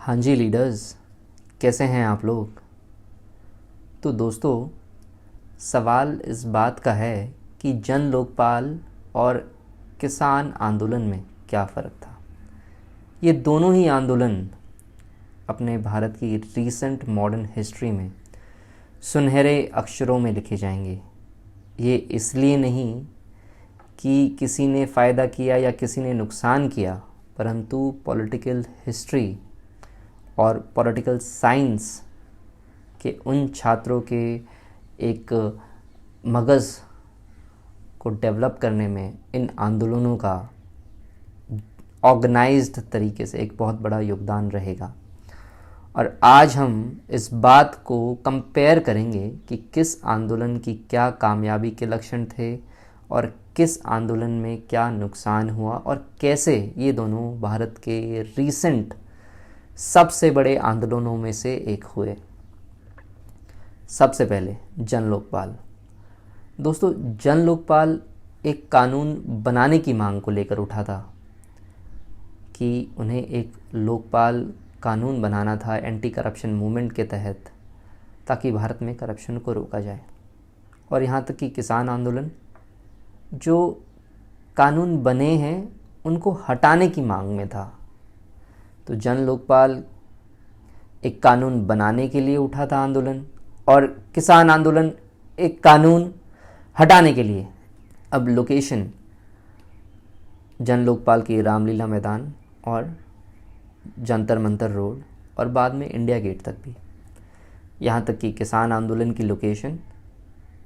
हाँ जी लीडर्स, कैसे हैं आप लोग। तो दोस्तों, सवाल इस बात का है कि जन लोकपाल और किसान आंदोलन में क्या फ़र्क था। ये दोनों ही आंदोलन अपने भारत की रीसेंट मॉडर्न हिस्ट्री में सुनहरे अक्षरों में लिखे जाएंगे। ये इसलिए नहीं कि किसी ने फ़ायदा किया या किसी ने नुकसान किया, परंतु पॉलिटिकल हिस्ट्री और पॉलिटिकल साइंस के उन छात्रों के एक मगज़ को डेवलप करने में इन आंदोलनों का ऑर्गेनाइज्ड तरीके से एक बहुत बड़ा योगदान रहेगा। और आज हम इस बात को कंपेयर करेंगे कि किस आंदोलन की क्या कामयाबी के लक्षण थे और किस आंदोलन में क्या नुकसान हुआ और कैसे ये दोनों भारत के रीसेंट सबसे बड़े आंदोलनों में से एक हुए। सबसे पहले जन लोकपाल। दोस्तों, जन लोकपाल एक कानून बनाने की मांग को लेकर उठा था कि उन्हें एक लोकपाल कानून बनाना था एंटी करप्शन मूवमेंट के तहत, ताकि भारत में करप्शन को रोका जाए। और यहाँ तक कि किसान आंदोलन, जो कानून बने हैं उनको हटाने की मांग में था। तो जन लोकपाल एक कानून बनाने के लिए उठा था आंदोलन और किसान आंदोलन एक कानून हटाने के लिए। अब लोकेशन जन लोकपाल की रामलीला मैदान और जंतर मंतर रोड और बाद में इंडिया गेट तक भी। यहाँ तक कि किसान आंदोलन की लोकेशन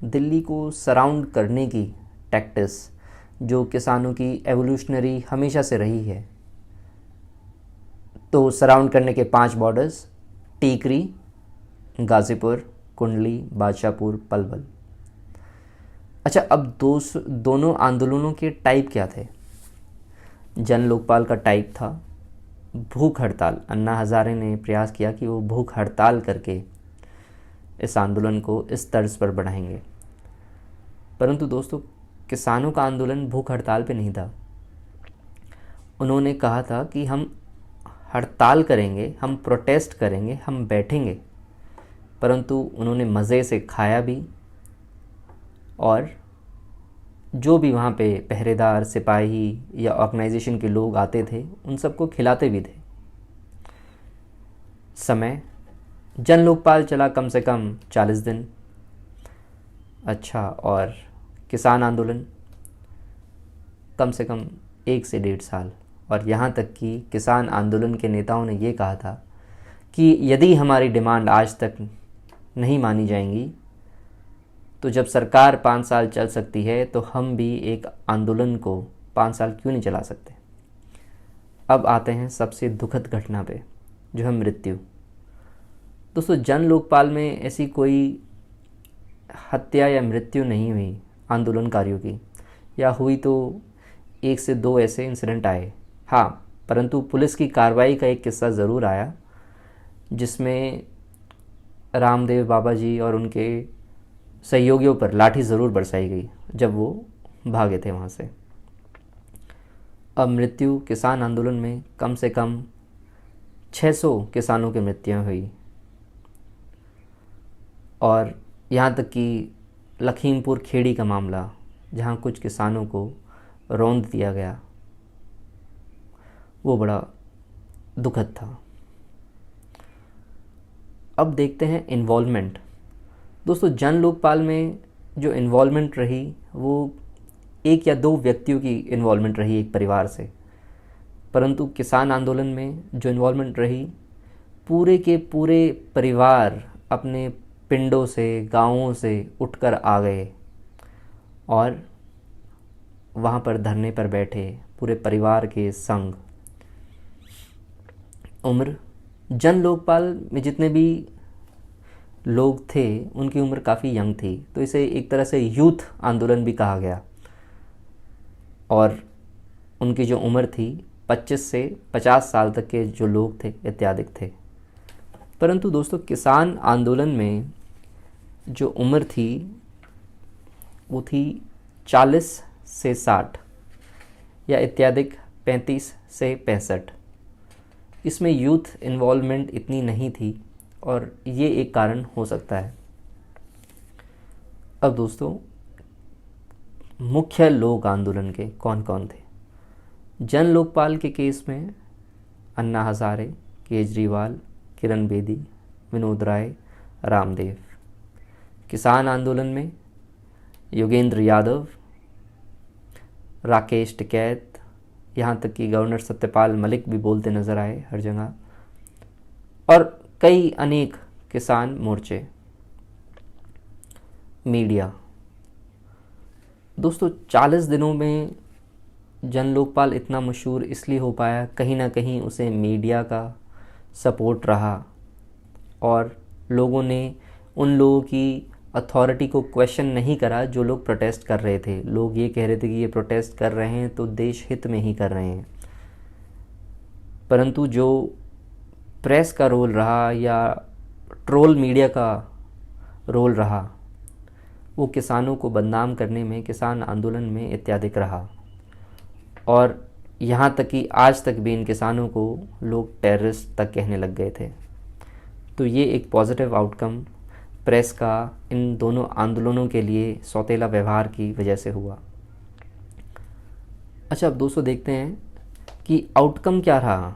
दिल्ली को सराउंड करने की टैक्टिस, जो किसानों की एवोल्यूशनरी हमेशा से रही है। तो सराउंड करने के 5 बॉर्डर्स, टीकरी, गाज़ीपुर, कुंडली, बादशाहपुर, पलवल। अच्छा, अब दोनों आंदोलनों के टाइप क्या थे। जन लोकपाल का टाइप था भूख हड़ताल। अन्ना हज़ारे ने प्रयास किया कि वो भूख हड़ताल करके इस आंदोलन को इस तर्ज पर बढ़ाएंगे। परंतु दोस्तों, किसानों का आंदोलन भूख हड़ताल पे नहीं था। उन्होंने कहा था कि हम हड़ताल करेंगे, हम प्रोटेस्ट करेंगे, हम बैठेंगे। परंतु उन्होंने मज़े से खाया भी और जो भी वहाँ पे पहरेदार, सिपाही या ऑर्गेनाइजेशन के लोग आते थे उन सबको खिलाते भी थे। समय जन लोकपाल चला कम से कम 40 दिन। अच्छा, और किसान आंदोलन कम से कम 1 से 1.5 साल। और यहाँ तक कि किसान आंदोलन के नेताओं ने ये कहा था कि यदि हमारी डिमांड आज तक नहीं मानी जाएंगी तो जब सरकार 5 साल चल सकती है तो हम भी एक आंदोलन को 5 साल क्यों नहीं चला सकते। अब आते हैं सबसे दुखद घटना पे, जो है मृत्यु। दोस्तों, जन लोकपाल में ऐसी कोई हत्या या मृत्यु नहीं हुई आंदोलनकारियों की, या हुई तो 1 से 2 ऐसे इंसिडेंट आए। हाँ, परंतु पुलिस की कार्रवाई का एक किस्सा ज़रूर आया, जिसमें रामदेव बाबा जी और उनके सहयोगियों पर लाठी ज़रूर बरसाई गई जब वो भागे थे वहाँ से। अब मृत्यु किसान आंदोलन में कम से कम 600 किसानों की मृत्यु हुई। और यहाँ तक कि लखीमपुर खेड़ी का मामला, जहाँ कुछ किसानों को रौंद दिया गया, वो बड़ा दुखद था। अब देखते हैं इन्वॉल्वमेंट। दोस्तों, जन लोकपाल में जो इन्वॉल्वमेंट रही वो 1 या 2 व्यक्तियों की इन्वॉल्वमेंट रही एक परिवार से। परंतु किसान आंदोलन में जो इन्वॉल्वमेंट रही, पूरे के पूरे परिवार अपने पिंडों से, गांवों से उठकर आ गए और वहाँ पर धरने पर बैठे पूरे परिवार के संग। उम्र जन लोकपाल में जितने भी लोग थे उनकी उम्र काफ़ी यंग थी, तो इसे एक तरह से यूथ आंदोलन भी कहा गया। और उनकी जो उम्र थी 25 से 50 साल तक के जो लोग थे इत्यादि थे। परंतु दोस्तों, किसान आंदोलन में जो उम्र थी वो थी 40 से 60 या इत्यादि 35 से 65। इसमें यूथ इन्वॉल्वमेंट इतनी नहीं थी और ये एक कारण हो सकता है। अब दोस्तों, मुख्य लोक आंदोलन के कौन कौन थे? जन लोकपाल के केस में अन्ना हजारे, केजरीवाल, किरण बेदी, विनोद राय, रामदेव। किसान आंदोलन में योगेंद्र यादव, राकेश टिकैत, यहाँ तक कि गवर्नर सत्यपाल मलिक भी बोलते नज़र आए हर जगह, और कई अनेक किसान मोर्चे। मीडिया दोस्तों, 40 दिनों में जन लोकपाल इतना मशहूर इसलिए हो पाया, कहीं ना कहीं उसे मीडिया का सपोर्ट रहा और लोगों ने उन लोगों की अथॉरिटी को क्वेश्चन नहीं करा जो लोग प्रोटेस्ट कर रहे थे। लोग ये कह रहे थे कि ये प्रोटेस्ट कर रहे हैं तो देश हित में ही कर रहे हैं, परंतु जो प्रेस का रोल रहा या ट्रोल मीडिया का रोल रहा वो किसानों को बदनाम करने में, किसान आंदोलन में इत्यादिक रहा, और यहाँ तक कि आज तक भी इन किसानों को लोग टेररिस्ट तक कहने लग गए थे। तो ये एक पॉजिटिव आउटकम प्रेस का इन दोनों आंदोलनों के लिए सौतेला व्यवहार की वजह से हुआ। अच्छा, अब दोस्तों देखते हैं कि आउटकम क्या रहा।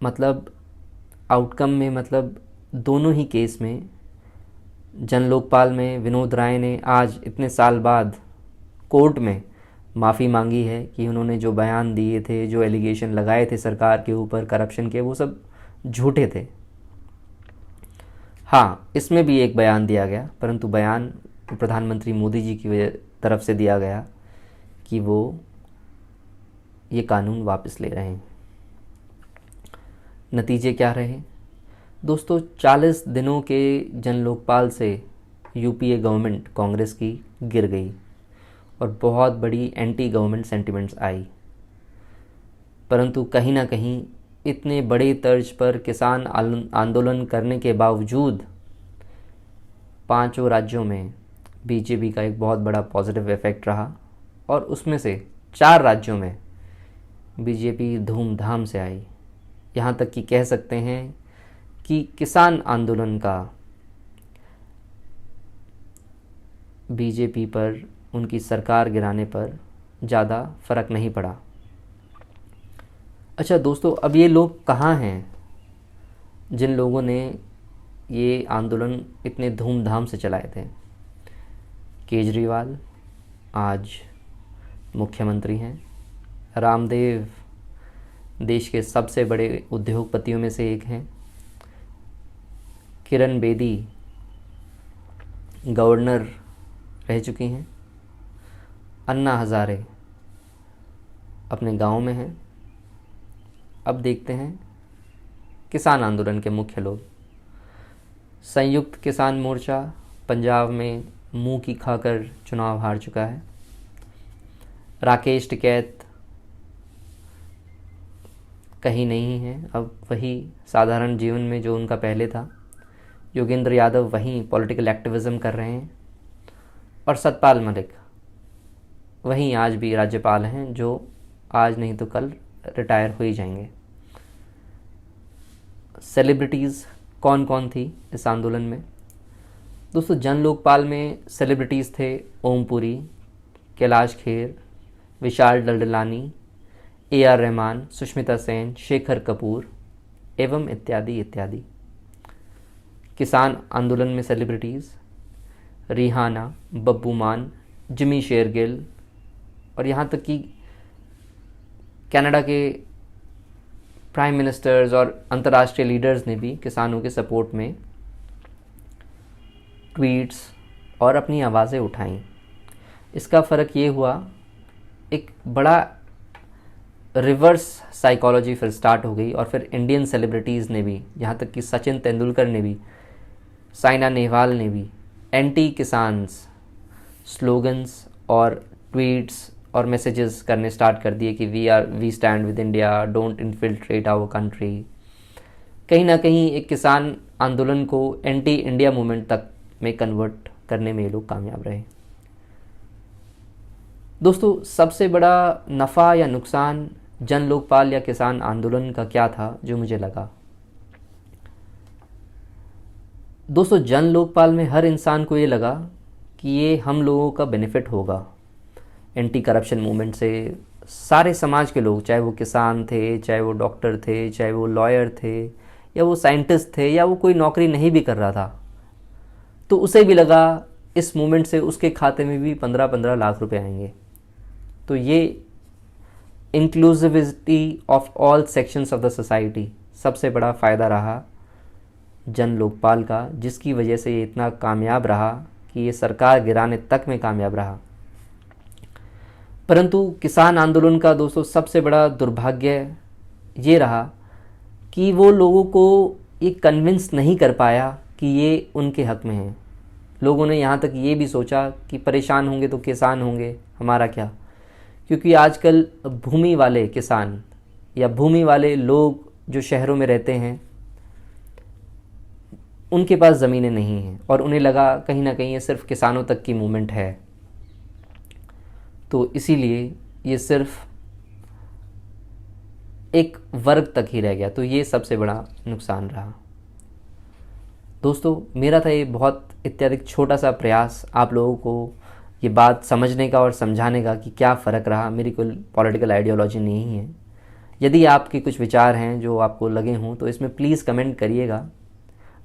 मतलब आउटकम में मतलब दोनों ही केस में, जन लोकपाल में विनोद राय ने आज इतने साल बाद कोर्ट में माफ़ी मांगी है कि उन्होंने जो बयान दिए थे, जो एलिगेशन लगाए थे सरकार के ऊपर करप्शन के, वो सब झूठे थे। हाँ, इसमें भी एक बयान दिया गया, परंतु बयान प्रधानमंत्री मोदी जी की तरफ से दिया गया कि वो ये कानून वापस ले रहे हैं। नतीजे क्या रहे दोस्तों? 40 दिनों के जन लोकपाल से यूपीए गवर्नमेंट कांग्रेस की गिर गई और बहुत बड़ी एंटी गवर्नमेंट सेंटिमेंट्स आई, परंतु कहीं ना कहीं इतने बड़े तर्ज पर किसान आंदोलन करने के बावजूद 5 राज्यों में बीजेपी का एक बहुत बड़ा पॉजिटिव इफेक्ट रहा और उसमें से 4 राज्यों में बीजेपी धूमधाम से आई। यहाँ तक कि कह सकते हैं कि किसान आंदोलन का बीजेपी पर, उनकी सरकार गिराने पर ज़्यादा फ़र्क नहीं पड़ा। अच्छा दोस्तों, अब ये लोग कहाँ हैं जिन लोगों ने ये आंदोलन इतने धूमधाम से चलाए थे? केजरीवाल आज मुख्यमंत्री हैं, रामदेव देश के सबसे बड़े उद्योगपतियों में से एक हैं, किरण बेदी गवर्नर रह चुकी हैं, अन्ना हजारे अपने गांव में हैं। अब देखते हैं किसान आंदोलन के मुख्य लोग। संयुक्त किसान मोर्चा पंजाब में मुंह की खाकर चुनाव हार चुका है। राकेश टिकैत कहीं नहीं है, अब वही साधारण जीवन में जो उनका पहले था। योगेंद्र यादव वहीं पॉलिटिकल एक्टिविज़म कर रहे हैं और सतपाल मलिक वहीं आज भी राज्यपाल हैं, जो आज नहीं तो कल रिटायर हो ही जाएंगे। सेलिब्रिटीज़ कौन कौन थी इस आंदोलन में? दोस्तों, जन लोकपाल में सेलिब्रिटीज़ थे ओम पुरी, कैलाश खेर, विशाल डल्डलानी, AR रहमान, सुष्मिता सेन, शेखर कपूर एवं इत्यादि इत्यादि। किसान आंदोलन में सेलिब्रिटीज़ रिहाना, बब्बू मान, जिमी शेरगिल और यहाँ तक कि कनाडा के प्राइम मिनिस्टर्स और अंतर्राष्ट्रीय लीडर्स ने भी किसानों के सपोर्ट में ट्वीट्स और अपनी आवाज़ें उठाईं। इसका फ़र्क ये हुआ, एक बड़ा रिवर्स साइकोलॉजी फिर स्टार्ट हो गई और फिर इंडियन सेलिब्रिटीज़ ने भी, यहाँ तक कि सचिन तेंदुलकर ने भी, साइना नेहवाल ने भी एंटी किसान्स स्लोगन्स और ट्वीट्स और मैसेजेस करने स्टार्ट कर दिए कि we stand with India, don't infiltrate our country. कहीं ना कहीं एक किसान आंदोलन को एंटी इंडिया मूवमेंट तक में कन्वर्ट करने में ये लोग कामयाब रहे। दोस्तों, सबसे बड़ा नफ़ा या नुकसान जन लोकपाल या किसान आंदोलन का क्या था जो मुझे लगा। दोस्तों, जन लोकपाल में हर इंसान को ये लगा कि ये हम लोगों का बेनिफिट होगा। एंटी करप्शन मूवमेंट से सारे समाज के लोग, चाहे वो किसान थे, चाहे वो डॉक्टर थे, चाहे वो लॉयर थे, या वो साइंटिस्ट थे, या वो कोई नौकरी नहीं भी कर रहा था, तो उसे भी लगा इस मूवमेंट से उसके खाते में भी 15-15 लाख रुपए आएंगे। तो ये inclusivity of all sections of the society सबसे बड़ा फ़ायदा रहा जन लोकपाल का, जिसकी वजह से ये इतना कामयाब रहा कि ये सरकार गिराने तक में कामयाब रहा। परंतु किसान आंदोलन का दोस्तों सबसे बड़ा दुर्भाग्य ये रहा कि वो लोगों को ये कन्विंस नहीं कर पाया कि ये उनके हक में है। लोगों ने यहाँ तक ये भी सोचा कि परेशान होंगे तो किसान होंगे, हमारा क्या। क्योंकि आजकल भूमि वाले किसान या भूमि वाले लोग जो शहरों में रहते हैं, उनके पास ज़मीनें नहीं हैं और उन्हें लगा कहीं ना कहीं ये सिर्फ किसानों तक की मूवमेंट है, तो इसीलिए ये सिर्फ एक वर्ग तक ही रह गया। तो ये सबसे बड़ा नुकसान रहा। दोस्तों, मेरा था ये बहुत इत्यादि छोटा सा प्रयास आप लोगों को ये बात समझने का और समझाने का कि क्या फ़र्क रहा। मेरी कोई पॉलिटिकल आइडियोलॉजी नहीं है। यदि आपके कुछ विचार हैं जो आपको लगे हों तो इसमें प्लीज़ कमेंट करिएगा।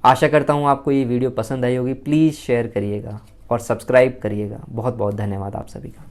आशा करता हूँ आपको ये वीडियो पसंद आई होगी। प्लीज़ शेयर करिएगा और सब्सक्राइब करिएगा। बहुत बहुत धन्यवाद आप सभी का।